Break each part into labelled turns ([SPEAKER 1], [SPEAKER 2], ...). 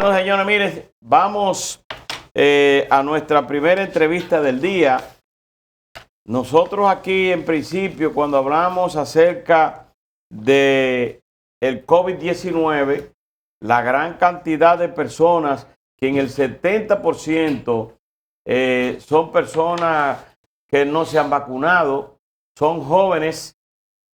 [SPEAKER 1] Bueno, señores, miren, vamos a nuestra primera entrevista del día. Nosotros aquí, en principio, cuando hablamos acerca de el COVID-19, la gran cantidad de personas, que en el 70% son personas que no se han vacunado, son jóvenes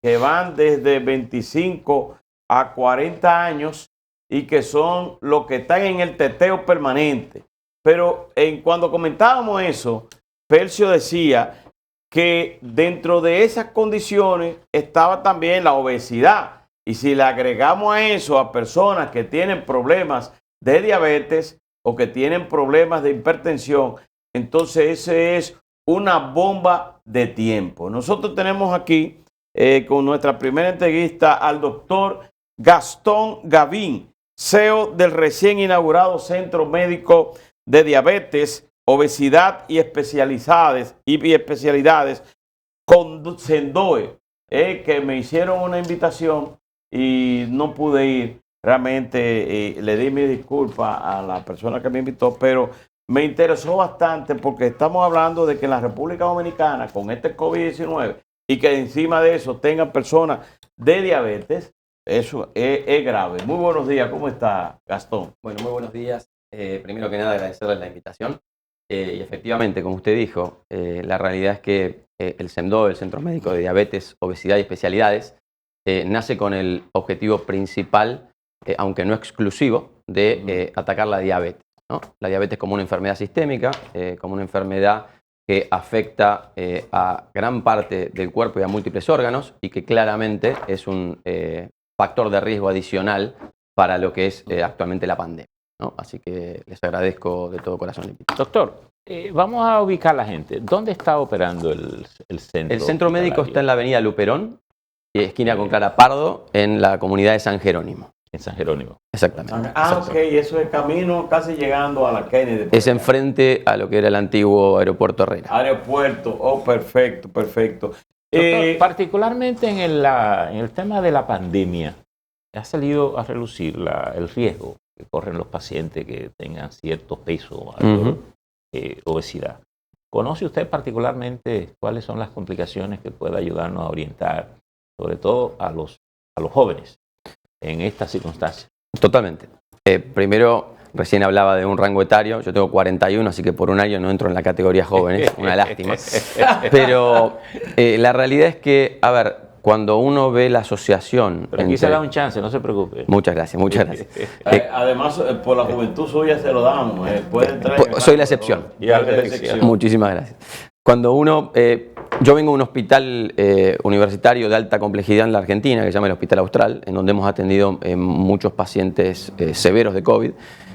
[SPEAKER 1] que van desde 25 a 40 años y que son los que están en el teteo permanente. Pero cuando comentábamos eso, Percio decía que dentro de esas condiciones estaba también la obesidad. Y si le agregamos a eso a personas que tienen problemas de diabetes o que tienen problemas de hipertensión, entonces ese es una bomba de tiempo. Nosotros tenemos aquí con nuestra primera entrevista al doctor Gastón Gavín, CEO del recién inaugurado Centro Médico de Diabetes, Obesidad y Especialidades con Sendoe, que me hicieron una invitación y no pude ir. Realmente le di mi disculpa a la persona que me invitó, pero me interesó bastante porque estamos hablando de que en la República Dominicana, con este COVID-19, y que encima de eso tengan personas de diabetes, eso es grave. Muy buenos días, ¿cómo está, Gastón?
[SPEAKER 2] Bueno, muy buenos días. Primero que nada, agradecerle la invitación. Y efectivamente, como usted dijo, la realidad es que el CEMDO, el Centro Médico de Diabetes, Obesidad y Especialidades, nace con el objetivo principal, aunque no exclusivo, de atacar la diabetes, ¿no? La diabetes como una enfermedad sistémica, como una enfermedad que afecta a gran parte del cuerpo y a múltiples órganos y que claramente es un factor de riesgo adicional para lo que es actualmente la pandemia, ¿no? Así que les agradezco de todo corazón.
[SPEAKER 3] Doctor, vamos a ubicar a la gente. ¿Dónde está operando el centro?
[SPEAKER 2] El centro médico está en la avenida Luperón, esquina con Clara Pardo, en la comunidad de San Jerónimo.
[SPEAKER 3] En San Jerónimo.
[SPEAKER 2] Exactamente.
[SPEAKER 1] Ok, eso es camino casi llegando a la Kennedy.
[SPEAKER 2] Es enfrente a lo que era el antiguo aeropuerto Herrera.
[SPEAKER 1] Aeropuerto, perfecto, perfecto.
[SPEAKER 3] Doctor, particularmente en el tema de la pandemia, ha salido a relucir el riesgo que corren los pacientes que tengan cierto peso, obesidad. ¿Conoce usted particularmente cuáles son las complicaciones que puede ayudarnos a orientar, sobre todo a los jóvenes, en estas circunstancias?
[SPEAKER 2] Totalmente. Primero, recién hablaba de un rango etario. Yo tengo 41, así que por un año no entro en la categoría jóvenes. Una lástima. Pero la realidad es que, a ver, cuando uno ve la asociación...
[SPEAKER 3] Pero aquí se da un chance, no se preocupe.
[SPEAKER 2] Muchas gracias, muchas gracias.
[SPEAKER 1] Además, por la juventud suya se lo damos.
[SPEAKER 2] Soy la excepción. Muchísimas gracias. Cuando uno... yo vengo de un hospital universitario de alta complejidad en la Argentina, que se llama el Hospital Austral, en donde hemos atendido muchos pacientes severos de COVID,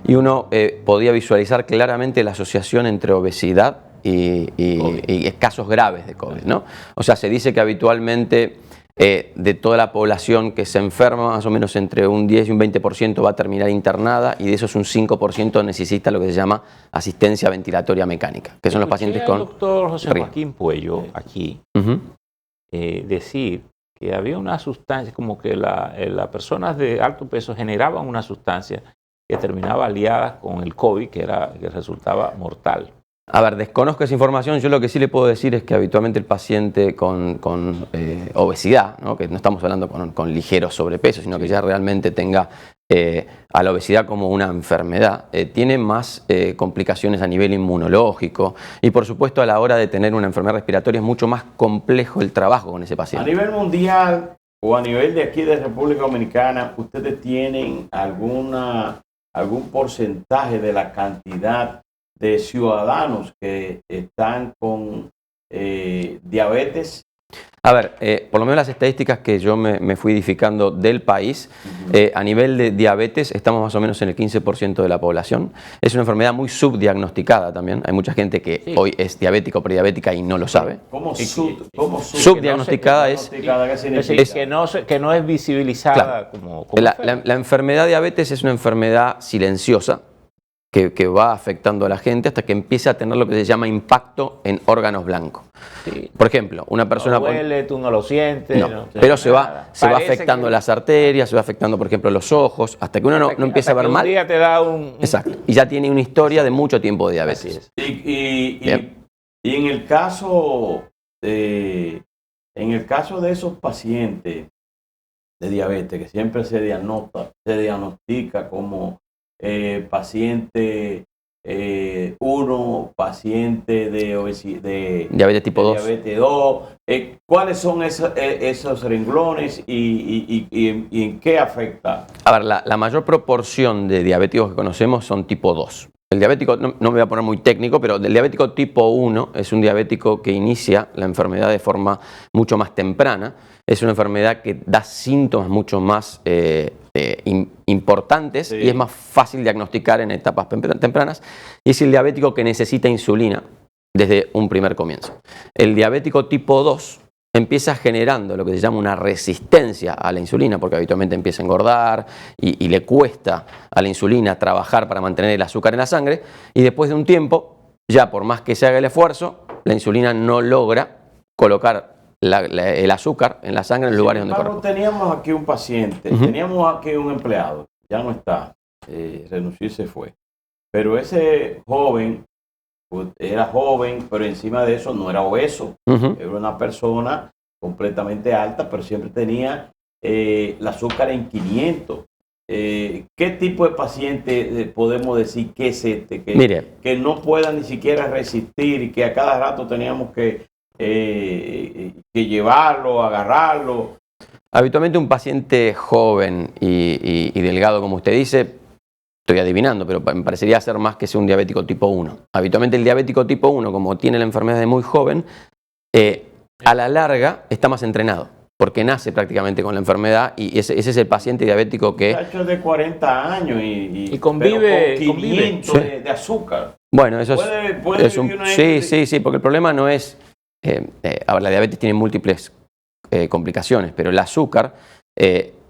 [SPEAKER 2] y uno podía visualizar claramente la asociación entre obesidad y casos graves de COVID, ¿no? O sea, se dice que habitualmente de toda la población que se enferma, más o menos entre un 10 y un 20% va a terminar internada, y de esos un 5% necesita lo que se llama asistencia ventilatoria mecánica, que son los pacientes con...
[SPEAKER 3] doctor José Joaquín Puello, aquí, decir que había una sustancia, como que las personas de alto peso generaban una sustancia que terminaba aliada con el COVID, que resultaba mortal.
[SPEAKER 2] A ver, desconozco esa información. Yo lo que sí le puedo decir es que habitualmente el paciente con obesidad, ¿no? Que no estamos hablando con ligero sobrepeso, sino que ya realmente tenga a la obesidad como una enfermedad, tiene más complicaciones a nivel inmunológico, y por supuesto a la hora de tener una enfermedad respiratoria es mucho más complejo el trabajo con ese paciente.
[SPEAKER 1] A nivel mundial o a nivel de aquí de República Dominicana, ¿ustedes tienen algún porcentaje de la cantidad de ciudadanos que están con diabetes?
[SPEAKER 2] A ver, por lo menos las estadísticas que yo me fui edificando del país, a nivel de diabetes estamos más o menos en el 15% de la población. Es una enfermedad muy subdiagnosticada también. Hay mucha gente que hoy es diabética o prediabética y no lo sabe.
[SPEAKER 1] ¿Cómo
[SPEAKER 2] subdiagnosticada es
[SPEAKER 3] que no es visibilizada?
[SPEAKER 2] Claro. La enfermedad diabetes es una enfermedad silenciosa que va afectando a la gente hasta que empieza a tener lo que se llama impacto en órganos blancos.
[SPEAKER 3] Sí.
[SPEAKER 2] Por ejemplo, una persona...
[SPEAKER 3] No huele, tú no lo sientes.
[SPEAKER 2] No, pero se va afectando las arterias, se va afectando, por ejemplo, los ojos, hasta que uno no empieza a ver mal.
[SPEAKER 3] Un día te da un...
[SPEAKER 2] Exacto. Y ya tiene una historia de mucho tiempo de diabetes.
[SPEAKER 1] Y en el caso de esos pacientes de diabetes que siempre se diagnostica como paciente 1, paciente de obesidad,
[SPEAKER 2] diabetes tipo 2.
[SPEAKER 1] Diabetes 2. ¿Cuáles son esos renglones y en qué afecta?
[SPEAKER 2] A ver, la mayor proporción de diabéticos que conocemos son tipo 2. El diabético, no me voy a poner muy técnico, pero el diabético tipo 1 es un diabético que inicia la enfermedad de forma mucho más temprana. Es una enfermedad que da síntomas mucho más importantes, sí, y es más fácil diagnosticar en etapas tempranas. Y es el diabético que necesita insulina desde un primer comienzo. El diabético tipo 2 empieza generando lo que se llama una resistencia a la insulina, porque habitualmente empieza a engordar y le cuesta a la insulina trabajar para mantener el azúcar en la sangre, y después de un tiempo, ya por más que se haga el esfuerzo, la insulina no logra colocar el azúcar en la sangre en los lugares donde corresponde.
[SPEAKER 1] Teníamos aquí un paciente, teníamos aquí un empleado, ya no está, renunció y se fue, pero ese joven era joven, pero encima de eso no era obeso. Era una persona completamente alta, pero siempre tenía el azúcar en 500. ¿Qué tipo de paciente podemos decir que es este? Que no pueda ni siquiera resistir y que a cada rato teníamos que llevarlo, agarrarlo.
[SPEAKER 2] Habitualmente un paciente joven y delgado, como usted dice, estoy adivinando, pero me parecería ser más que sea un diabético tipo 1. Habitualmente el diabético tipo 1, como tiene la enfermedad de muy joven, a la larga está más entrenado, porque nace prácticamente con la enfermedad, y ese es el paciente diabético que...
[SPEAKER 1] Muchacho de 40 años y
[SPEAKER 3] convive
[SPEAKER 1] con 500 de azúcar.
[SPEAKER 2] Bueno, eso
[SPEAKER 1] ¿Puede
[SPEAKER 2] es un... Sí, porque el problema no es... ahora, la diabetes tiene múltiples complicaciones, pero el azúcar...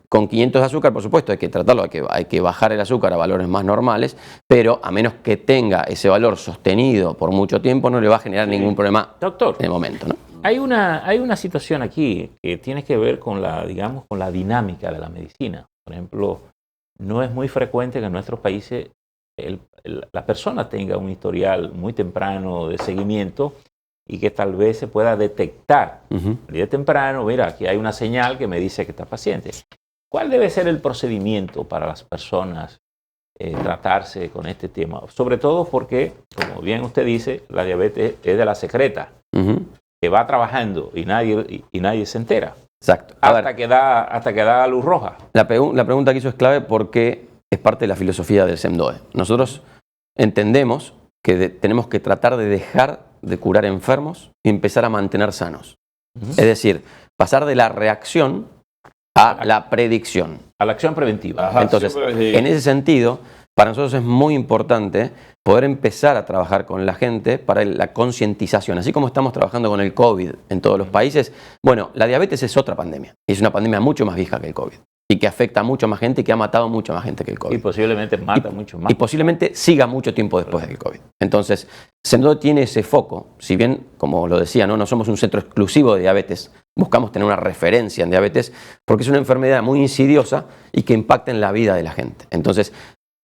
[SPEAKER 2] con 500 de azúcar, por supuesto, hay que tratarlo, hay que bajar el azúcar a valores más normales, pero a menos que tenga ese valor sostenido por mucho tiempo, no le va a generar ningún problema,
[SPEAKER 3] doctor,
[SPEAKER 2] en el momento, ¿no?
[SPEAKER 3] Hay una situación aquí que tiene que ver con la dinámica de la medicina. Por ejemplo, no es muy frecuente que en nuestros países la persona tenga un historial muy temprano de seguimiento y que tal vez se pueda detectar de temprano. Mira, aquí hay una señal que me dice que está paciente. ¿Cuál debe ser el procedimiento para las personas tratarse con este tema? Sobre todo porque, como bien usted dice, la diabetes es de la secreta, que va trabajando y nadie se entera.
[SPEAKER 2] Exacto.
[SPEAKER 3] Hasta que da luz roja.
[SPEAKER 2] La pregunta que hizo es clave porque es parte de la filosofía del SEMDOE. Nosotros entendemos que tenemos que tratar de dejar de curar enfermos y empezar a mantener sanos. Es decir, pasar de la reacción a la predicción.
[SPEAKER 3] A la acción preventiva.
[SPEAKER 2] Ajá, entonces, en ese sentido, para nosotros es muy importante poder empezar a trabajar con la gente para la concientización. Así como estamos trabajando con el COVID en todos los países, bueno, la diabetes es otra pandemia. Es una pandemia mucho más vieja que el COVID y que afecta a mucha más gente y que ha matado a mucha más gente que el COVID.
[SPEAKER 3] Y posiblemente mata mucho más.
[SPEAKER 2] Y posiblemente siga mucho tiempo después del COVID. Entonces, SEMDOE tiene ese foco. Si bien, como lo decía, no somos un centro exclusivo de diabetes, buscamos tener una referencia en diabetes porque es una enfermedad muy insidiosa y que impacta en la vida de la gente. Entonces,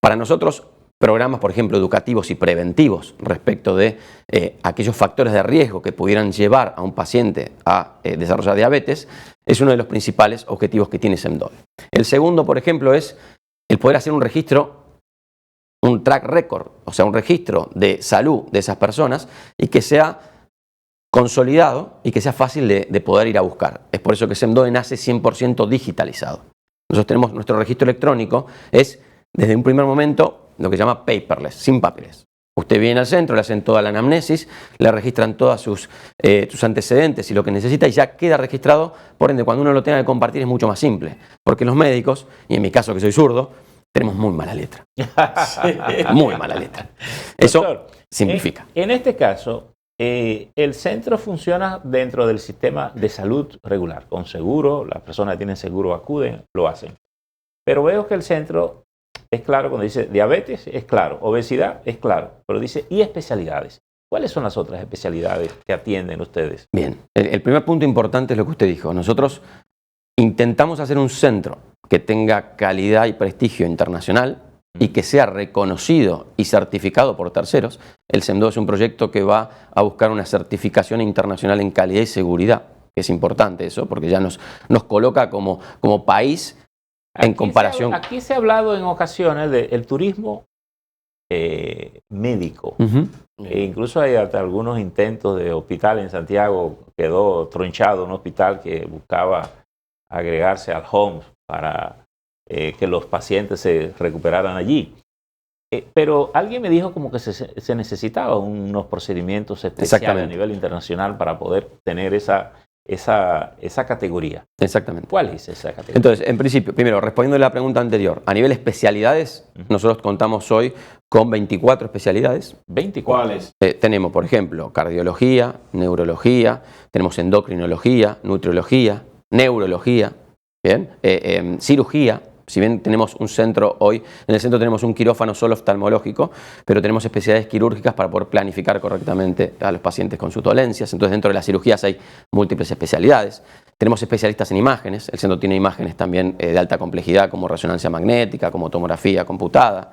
[SPEAKER 2] para nosotros, programas, por ejemplo, educativos y preventivos respecto de aquellos factores de riesgo que pudieran llevar a un paciente a desarrollar diabetes, es uno de los principales objetivos que tiene SEMDOE. El segundo, por ejemplo, es el poder hacer un registro, un track record, o sea, un registro de salud de esas personas y que sea consolidado y que sea fácil de poder ir a buscar. Es por eso que SEMDOE nace 100% digitalizado. Nosotros tenemos nuestro registro electrónico, es desde un primer momento lo que se llama paperless, sin papeles. Usted viene al centro, le hacen toda la anamnesis, le registran todos sus antecedentes y lo que necesita y ya queda registrado. Por ende, cuando uno lo tenga que compartir es mucho más simple. Porque los médicos, y en mi caso que soy zurdo, tenemos muy mala letra. Muy mala letra. Eso, doctor, simplifica.
[SPEAKER 3] En este caso, el centro funciona dentro del sistema de salud regular. Con seguro, las personas que tienen seguro acuden, lo hacen. Pero veo que el centro es claro cuando dice diabetes, es claro, obesidad, es claro, pero dice y especialidades. ¿Cuáles son las otras especialidades que atienden ustedes?
[SPEAKER 2] Bien, el primer punto importante es lo que usted dijo. Nosotros intentamos hacer un centro que tenga calidad y prestigio internacional y que sea reconocido y certificado por terceros. El CEMDO es un proyecto que va a buscar una certificación internacional en calidad y seguridad, que es importante eso, porque ya nos coloca como país en comparación.
[SPEAKER 3] Aquí se ha hablado en ocasiones del turismo médico. E incluso hay hasta algunos intentos de hospital en Santiago, quedó tronchado un hospital que buscaba agregarse al HOMS para que los pacientes se recuperaran allí. Pero alguien me dijo como que se necesitaba unos procedimientos especiales a nivel internacional para poder tener esa categoría.
[SPEAKER 2] Exactamente.
[SPEAKER 3] ¿Cuál es esa categoría?
[SPEAKER 2] Entonces, en principio, primero, respondiendo a la pregunta anterior, a nivel especialidades, nosotros contamos hoy con 24 especialidades.
[SPEAKER 3] ¿24?
[SPEAKER 1] ¿Cuáles?
[SPEAKER 2] Tenemos, por ejemplo, cardiología, neurología, tenemos endocrinología, nutriología, neurología, ¿bien? Cirugía. Si bien tenemos un centro hoy, en el centro tenemos un quirófano solo oftalmológico, pero tenemos especialidades quirúrgicas para poder planificar correctamente a los pacientes con sus dolencias. Entonces, dentro de las cirugías hay múltiples especialidades. Tenemos especialistas en imágenes. El centro tiene imágenes también de alta complejidad, como resonancia magnética, como tomografía computada.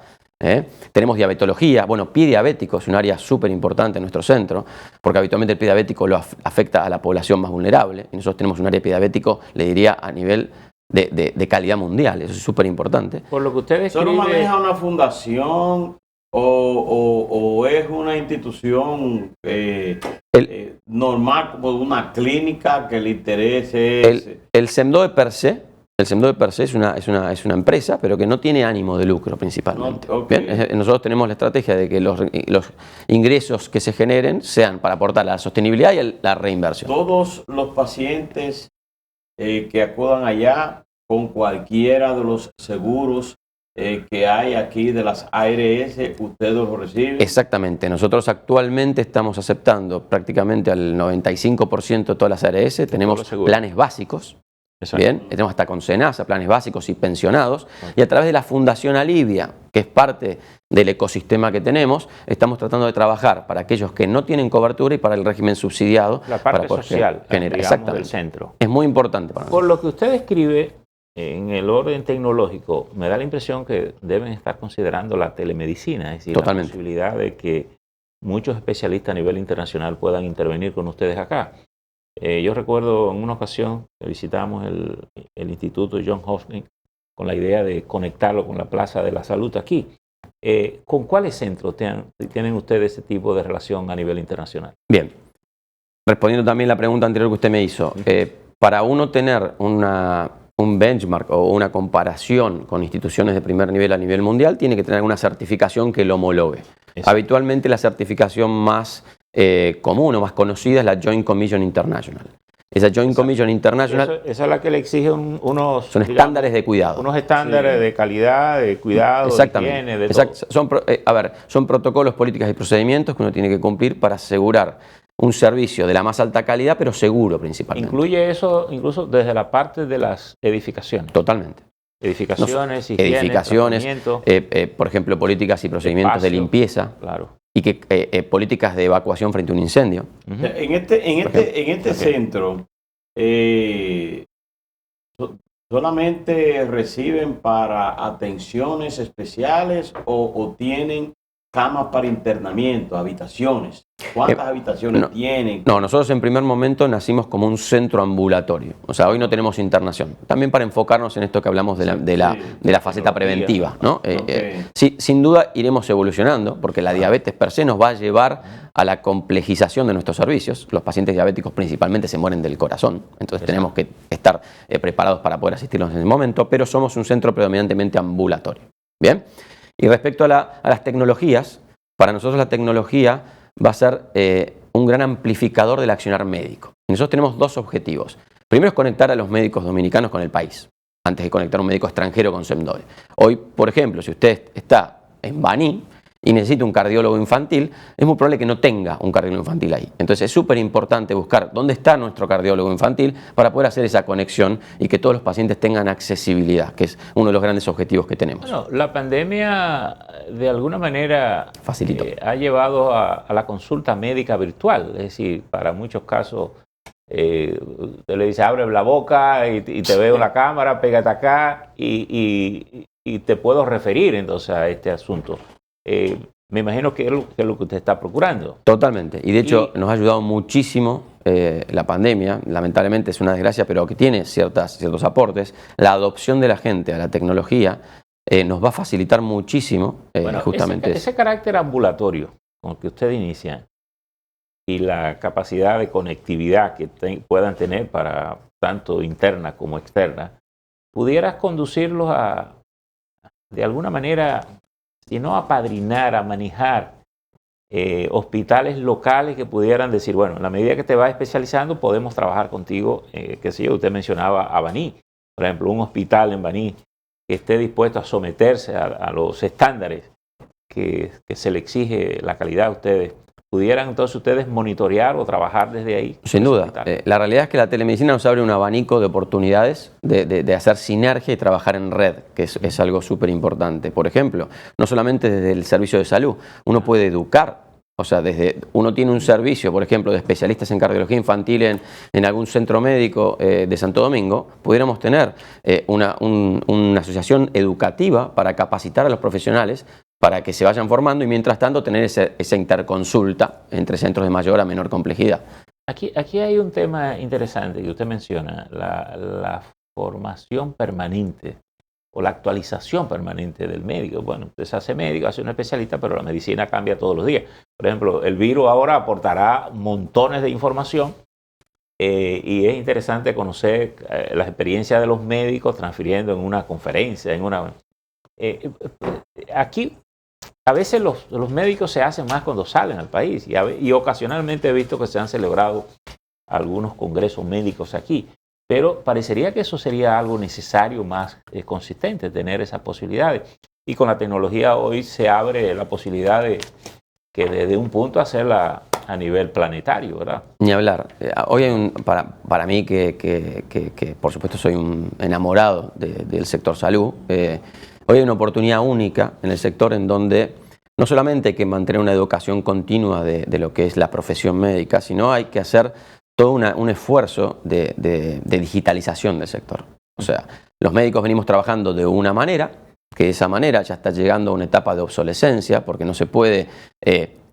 [SPEAKER 2] Tenemos diabetología. Bueno, pie diabético es un área súper importante en nuestro centro, porque habitualmente el pie diabético lo afecta a la población más vulnerable. Y nosotros tenemos un área de pie diabético, le diría, a nivel de calidad mundial. Eso es súper importante.
[SPEAKER 3] Por lo que usted describe...
[SPEAKER 1] ¿Solo maneja una fundación o es una institución normal, como una clínica que le interese?
[SPEAKER 2] El CEMDO de per se, es una empresa, pero que no tiene ánimo de lucro principalmente.
[SPEAKER 1] No, okay.
[SPEAKER 2] Bien, nosotros tenemos la estrategia de que los ingresos que se generen sean para aportar a la sostenibilidad y a la reinversión.
[SPEAKER 1] Todos los pacientes que acudan allá con cualquiera de los seguros que hay aquí de las ARS, ustedes lo reciben.
[SPEAKER 2] Exactamente. Nosotros actualmente estamos aceptando prácticamente al 95% de todas las ARS. Tenemos planes básicos.
[SPEAKER 3] Exacto.
[SPEAKER 2] Bien, tenemos hasta con SENASA, planes básicos y pensionados. Y a través de la Fundación Alivia, que es parte del ecosistema que tenemos, estamos tratando de trabajar para aquellos que no tienen cobertura y para el régimen subsidiado.
[SPEAKER 3] La parte
[SPEAKER 2] para
[SPEAKER 3] social,
[SPEAKER 2] digamos,
[SPEAKER 3] del centro.
[SPEAKER 2] Es muy importante para nosotros.
[SPEAKER 3] Por lo que usted describe, en el orden tecnológico, me da la impresión que deben estar considerando la telemedicina, es decir,
[SPEAKER 2] totalmente,
[SPEAKER 3] la posibilidad de que muchos especialistas a nivel internacional puedan intervenir con ustedes acá. Yo recuerdo en una ocasión que visitamos el Instituto Johns Hopkins con la idea de conectarlo con la Plaza de la Salud aquí. ¿Con cuáles centros tienen ustedes ese tipo de relación a nivel internacional?
[SPEAKER 2] Bien, respondiendo también la pregunta anterior que usted me hizo, para uno tener un benchmark o una comparación con instituciones de primer nivel a nivel mundial, tiene que tener una certificación que lo homologue. Exacto. Habitualmente la certificación más común o más conocida es la Joint Commission International. Esa Joint Commission International...
[SPEAKER 3] Esa es la que le exige unos...
[SPEAKER 2] Son estándares de cuidado.
[SPEAKER 3] Unos estándares de calidad, de cuidado,
[SPEAKER 2] exactamente,
[SPEAKER 3] de higiene, de todo.
[SPEAKER 2] Son protocolos, políticas y procedimientos que uno tiene que cumplir para asegurar un servicio de la más alta calidad, pero seguro principalmente.
[SPEAKER 3] ¿Incluye eso incluso desde la parte de las edificaciones?
[SPEAKER 2] Totalmente.
[SPEAKER 3] Edificaciones,
[SPEAKER 2] higiene, edificaciones, por ejemplo, políticas y procedimientos de limpieza.
[SPEAKER 3] Claro.
[SPEAKER 2] Y que políticas de evacuación frente a un incendio.
[SPEAKER 1] En este centro, ¿solamente reciben para atenciones especiales o tienen camas para internamiento, habitaciones? ¿Cuántas habitaciones tienen?
[SPEAKER 2] No, nosotros en primer momento nacimos como un centro ambulatorio. O sea, hoy no tenemos internación. También para enfocarnos en esto que hablamos de la faceta preventiva, ¿no? Sí, sin duda iremos evolucionando, porque la diabetes per se nos va a llevar a la complejización de nuestros servicios. Los pacientes diabéticos principalmente se mueren del corazón, entonces tenemos que estar preparados para poder asistirlos en ese momento, pero somos un centro predominantemente ambulatorio. ¿Bien? Y respecto a las tecnologías, para nosotros la tecnología va a ser un gran amplificador del accionar médico. Y nosotros tenemos dos objetivos. Primero es conectar a los médicos dominicanos con el país, antes de conectar a un médico extranjero con CEMDOE. Hoy, por ejemplo, si usted está en Baní y necesita un cardiólogo infantil, es muy probable que no tenga un cardiólogo infantil ahí. Entonces es súper importante buscar dónde está nuestro cardiólogo infantil para poder hacer esa conexión y que todos los pacientes tengan accesibilidad, que es uno de los grandes objetivos que tenemos.
[SPEAKER 3] Bueno, la pandemia de alguna manera
[SPEAKER 2] facilitó.
[SPEAKER 3] Ha llevado a la consulta médica virtual, es decir, para muchos casos usted le dice abre la boca y te veo la cámara, pégate acá y te puedo referir entonces a este asunto. Me imagino que es lo que usted está procurando.
[SPEAKER 2] Totalmente. Y de hecho nos ha ayudado muchísimo la pandemia. Lamentablemente es una desgracia, pero que tiene ciertos aportes. La adopción de la gente a la tecnología nos va a facilitar muchísimo justamente
[SPEAKER 3] ese carácter ambulatorio con el que usted inicia y la capacidad de conectividad que puedan tener para tanto interna como externa, pudieras conducirlos a, de alguna manera, si no apadrinar, a manejar hospitales locales que pudieran decir, bueno, en la medida que te vas especializando podemos trabajar contigo, qué sé yo, usted mencionaba a Baní, por ejemplo, un hospital en Baní que esté dispuesto a someterse a los estándares que se le exige la calidad a ustedes. ¿Pudieran entonces ustedes monitorear o trabajar desde ahí?
[SPEAKER 2] Sin duda. La realidad es que la telemedicina nos abre un abanico de oportunidades de hacer sinergia y trabajar en red, que es algo súper importante. Por ejemplo, no solamente desde el servicio de salud, uno puede educar. O sea, uno tiene un servicio, por ejemplo, de especialistas en cardiología infantil en algún centro médico de Santo Domingo, pudiéramos tener una asociación educativa para capacitar a los profesionales para que se vayan formando y mientras tanto tener esa interconsulta entre centros de mayor a menor complejidad.
[SPEAKER 3] Aquí hay un tema interesante que usted menciona, la formación permanente o la actualización permanente del médico. Bueno, usted se hace médico, hace un especialista, pero la medicina cambia todos los días. Por ejemplo, el virus ahora aportará montones de información y es interesante conocer las experiencias de los médicos transfiriendo en una conferencia, aquí a veces los médicos se hacen más cuando salen al país y ocasionalmente he visto que se han celebrado algunos congresos médicos aquí, pero parecería que eso sería algo necesario, más consistente, tener esas posibilidades. Y con la tecnología hoy se abre la posibilidad de que desde un punto hacerla a nivel planetario, ¿verdad?
[SPEAKER 2] Ni hablar. Hoy hay para mí que por supuesto soy un enamorado del sector salud, hoy hay una oportunidad única en el sector en donde no solamente hay que mantener una educación continua de lo que es la profesión médica, sino hay que hacer todo un esfuerzo de digitalización del sector. O sea, los médicos venimos trabajando de una manera, que de esa manera ya está llegando a una etapa de obsolescencia, porque no se puede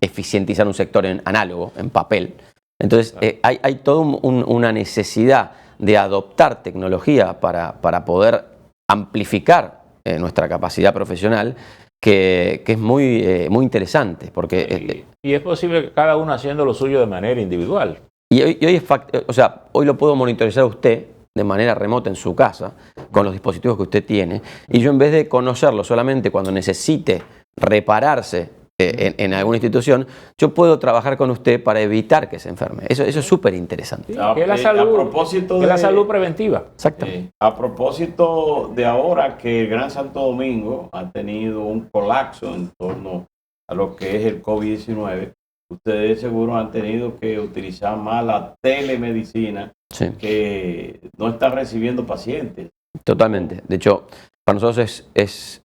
[SPEAKER 2] eficientizar un sector en análogo, en papel. Entonces, hay toda una necesidad de adoptar tecnología para poder amplificar nuestra capacidad profesional, que es muy interesante. Porque,
[SPEAKER 3] y es posible que cada uno haciendo lo suyo de manera individual.
[SPEAKER 2] Y hoy lo puedo monitorizar usted de manera remota en su casa, con los dispositivos que usted tiene, y yo en vez de conocerlo solamente cuando necesite repararse en alguna institución, yo puedo trabajar con usted para evitar que se enferme. Eso es súper interesante.
[SPEAKER 3] Sí, que es la salud preventiva.
[SPEAKER 2] Exactamente.
[SPEAKER 1] A propósito de ahora que el Gran Santo Domingo ha tenido un colapso en torno a lo que es el COVID-19, ustedes seguro han tenido que utilizar más la telemedicina, sí, que no están recibiendo pacientes.
[SPEAKER 2] Totalmente. De hecho, para nosotros es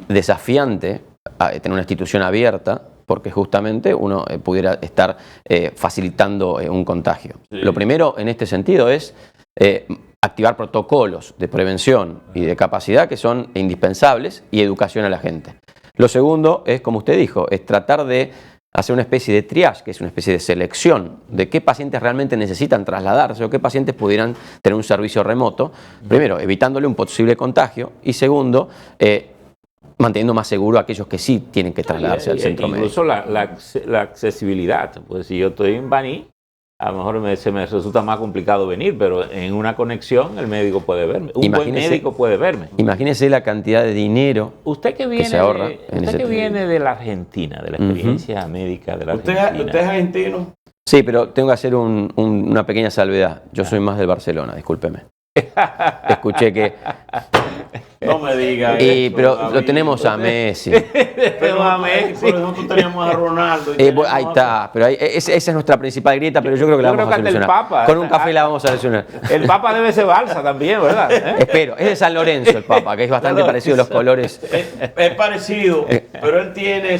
[SPEAKER 2] desafiante tener una institución abierta porque justamente uno pudiera estar facilitando un contagio. Sí. Lo primero en este sentido es activar protocolos de prevención y de capacidad que son indispensables y educación a la gente. Lo segundo es, como usted dijo, es tratar de hacer una especie de triage, que es una especie de selección de qué pacientes realmente necesitan trasladarse o qué pacientes pudieran tener un servicio remoto. Primero, evitándole un posible contagio y segundo, manteniendo más seguro a aquellos que sí tienen que trasladarse al centro médico.
[SPEAKER 3] Incluso la accesibilidad. Pues si yo estoy en Baní, a lo mejor se me resulta más complicado venir, pero en una conexión el médico puede verme. Un buen médico puede verme.
[SPEAKER 2] Imagínese la cantidad de dinero
[SPEAKER 3] usted que se ahorra. Usted que viene de la Argentina, de la experiencia médica de la Argentina.
[SPEAKER 1] ¿Usted es argentino?
[SPEAKER 2] Sí, pero tengo que hacer una pequeña salvedad. Yo soy más del Barcelona, discúlpeme. Escuché que
[SPEAKER 1] No me digas
[SPEAKER 2] Pero David, lo tenemos a Messi.
[SPEAKER 1] Pero a Messi, por nosotros teníamos a Ronaldo.
[SPEAKER 2] Ahí está, pero esa es nuestra principal grieta, pero yo creo que la vamos a solucionar.
[SPEAKER 3] Papa,
[SPEAKER 2] con un café la vamos a solucionar.
[SPEAKER 3] El Papa debe ser Balsa también, ¿verdad?
[SPEAKER 2] Espero, es de San Lorenzo el Papa, que es bastante parecido a los colores.
[SPEAKER 1] Es parecido, pero él tiene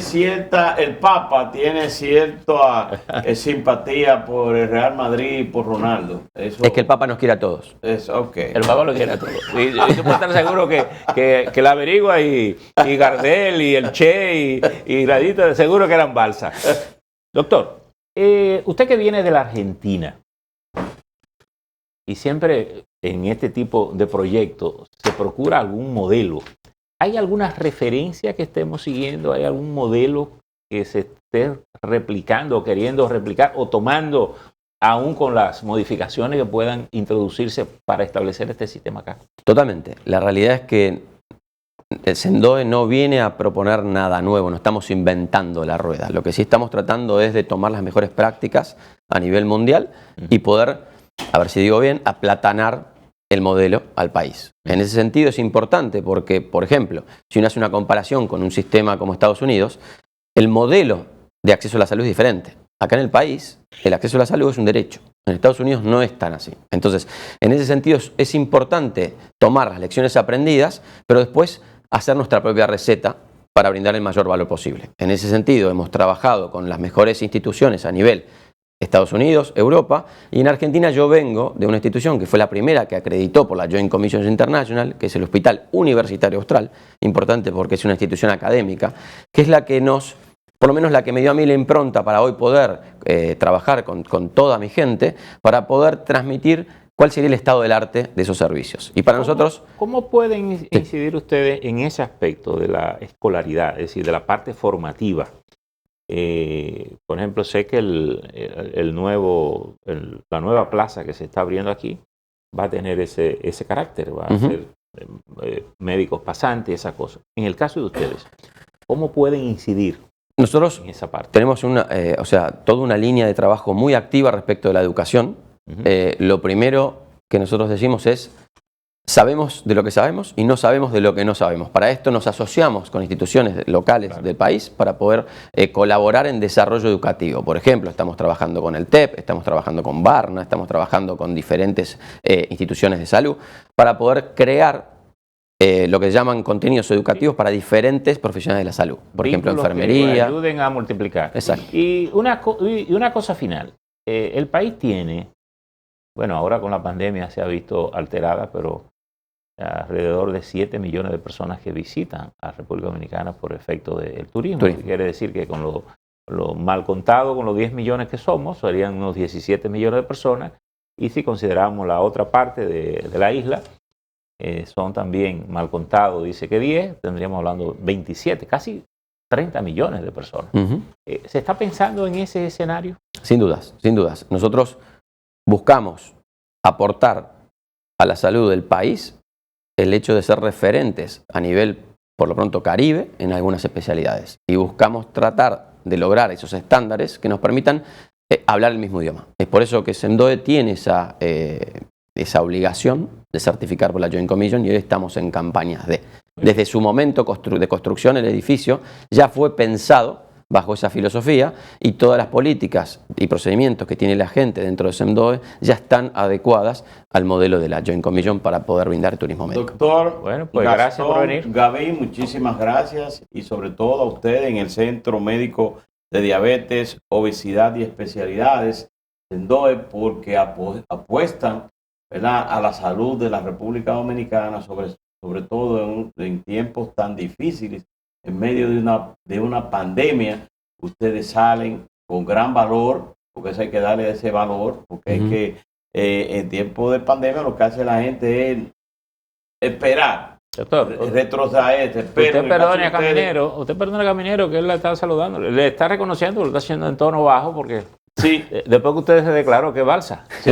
[SPEAKER 1] el Papa tiene cierta simpatía por el Real Madrid y por Ronaldo.
[SPEAKER 2] Eso, es que el Papa nos quiere a todos.
[SPEAKER 1] Okay.
[SPEAKER 3] El Papa lo quiere a todos. Y tú puedes estar seguro que la Averigua y Gardel y el Che y Gradito seguro que eran Balsa. Doctor, usted que viene de la Argentina y siempre en este tipo de proyectos se procura algún modelo. ¿Hay alguna referencia que estemos siguiendo? ¿Hay algún modelo que se esté replicando, queriendo replicar o tomando aún con las modificaciones que puedan introducirse para establecer este sistema acá?
[SPEAKER 2] Totalmente. La realidad es que el SENDOE no viene a proponer nada nuevo, no estamos inventando la rueda. Lo que sí estamos tratando es de tomar las mejores prácticas a nivel mundial y poder, a ver si digo bien, aplatanar el modelo al país. En ese sentido es importante porque, por ejemplo, si uno hace una comparación con un sistema como Estados Unidos, el modelo de acceso a la salud es diferente. Acá en el país, el acceso a la salud es un derecho. En Estados Unidos no es tan así. Entonces, en ese sentido es importante tomar las lecciones aprendidas, pero después hacer nuestra propia receta para brindar el mayor valor posible. En ese sentido, hemos trabajado con las mejores instituciones a nivel Estados Unidos, Europa, y en Argentina yo vengo de una institución que fue la primera que acreditó por la Joint Commission International, que es el Hospital Universitario Austral, importante porque es una institución académica, que es la que por lo menos la que me dio a mí la impronta para hoy poder trabajar con toda mi gente, para poder transmitir cuál sería el estado del arte de esos servicios. Y para nosotros...
[SPEAKER 3] ¿Cómo pueden incidir ustedes en ese aspecto de la escolaridad, es decir, de la parte formativa? Por ejemplo, sé que la nueva plaza que se está abriendo aquí va a tener ese carácter, va a ser médicos pasantes, esa cosa. En el caso de ustedes, ¿cómo pueden incidir
[SPEAKER 2] nosotros
[SPEAKER 3] en esa parte?
[SPEAKER 2] Tenemos toda una línea de trabajo muy activa respecto de la educación. Lo primero que nosotros decimos es: sabemos de lo que sabemos y no sabemos de lo que no sabemos. Para esto nos asociamos con instituciones locales del país para poder colaborar en desarrollo educativo. Por ejemplo, estamos trabajando con el TEP, estamos trabajando con Barna, estamos trabajando con diferentes instituciones de salud para poder crear lo que llaman contenidos educativos para diferentes profesionales de la salud. Por ejemplo, enfermería.
[SPEAKER 3] Que ayuden a multiplicar.
[SPEAKER 2] Exacto.
[SPEAKER 3] Y una cosa final. El país tiene, bueno, ahora con la pandemia se ha visto alterada, pero alrededor de 7 millones de personas que visitan a República Dominicana por efecto del turismo. Quiere decir que con lo mal contado, con los 10 millones que somos, serían unos 17 millones de personas. Y si consideramos la otra parte de la isla, son también mal contados, dice que 10, tendríamos hablando 27, casi 30 millones de personas. ¿Se está pensando en ese escenario?
[SPEAKER 2] Sin dudas, sin dudas. Nosotros buscamos aportar a la salud del país el hecho de ser referentes a nivel, por lo pronto, Caribe en algunas especialidades. Y buscamos tratar de lograr esos estándares que nos permitan hablar el mismo idioma. Es por eso que SENDOE tiene esa obligación de certificar por la Joint Commission y hoy estamos en campañas de. Desde su momento de construcción, el edificio ya fue pensado bajo esa filosofía y todas las políticas y procedimientos que tiene la gente dentro de SENDOE ya están adecuadas al modelo de la Joint Commission para poder brindar turismo médico.
[SPEAKER 1] Doctor,
[SPEAKER 3] bueno, pues gracias por venir.
[SPEAKER 1] Gaby, muchísimas gracias y sobre todo a ustedes en el Centro Médico de Diabetes, Obesidad y Especialidades, SENDOE, porque apuestan, ¿verdad?, a la salud de la República Dominicana, sobre todo en tiempos tan difíciles. En medio de una pandemia, ustedes salen con gran valor, porque eso hay que darle ese valor, porque hay que, en tiempo de pandemia, lo que hace la gente es esperar, retroceder.
[SPEAKER 3] Usted perdone a Caminero, que él la está saludando, le está reconociendo, lo está haciendo en tono bajo, porque sí, después que usted se declaró que es Balsa.
[SPEAKER 1] Sí.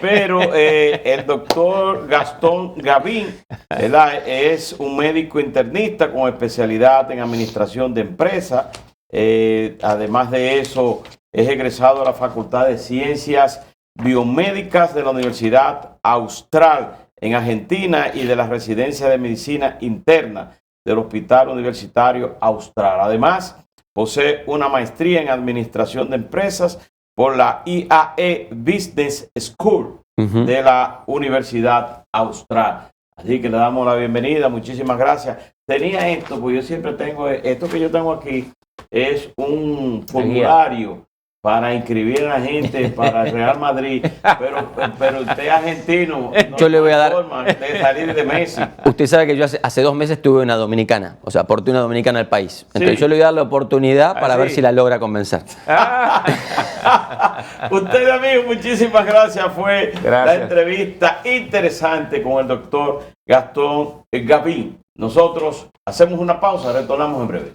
[SPEAKER 1] Pero el doctor Gastón Gavín, ¿verdad?, es un médico internista con especialidad en administración de empresas. Además de eso, es egresado de la Facultad de Ciencias Biomédicas de la Universidad Austral en Argentina y de la Residencia de Medicina Interna del Hospital Universitario Austral. Además, posee una maestría en Administración de Empresas por la IAE Business School de la Universidad Austral. Así que le damos la bienvenida, muchísimas gracias. Tenía esto, porque yo siempre tengo, esto que yo tengo aquí es un formulario para inscribir a la gente para el Real Madrid, pero usted es argentino, no,
[SPEAKER 2] yo le voy a dar
[SPEAKER 1] forma de salir de Messi.
[SPEAKER 2] Usted sabe que yo hace 2 meses tuve una dominicana, o sea, aporté una dominicana al país. Entonces
[SPEAKER 1] sí.
[SPEAKER 2] yo le voy a dar la oportunidad para ver si la logra convencer.
[SPEAKER 1] Usted, amigo, muchísimas gracias. Fue la entrevista interesante con el doctor Gastón Gavín. Nosotros hacemos una pausa, retornamos en breve.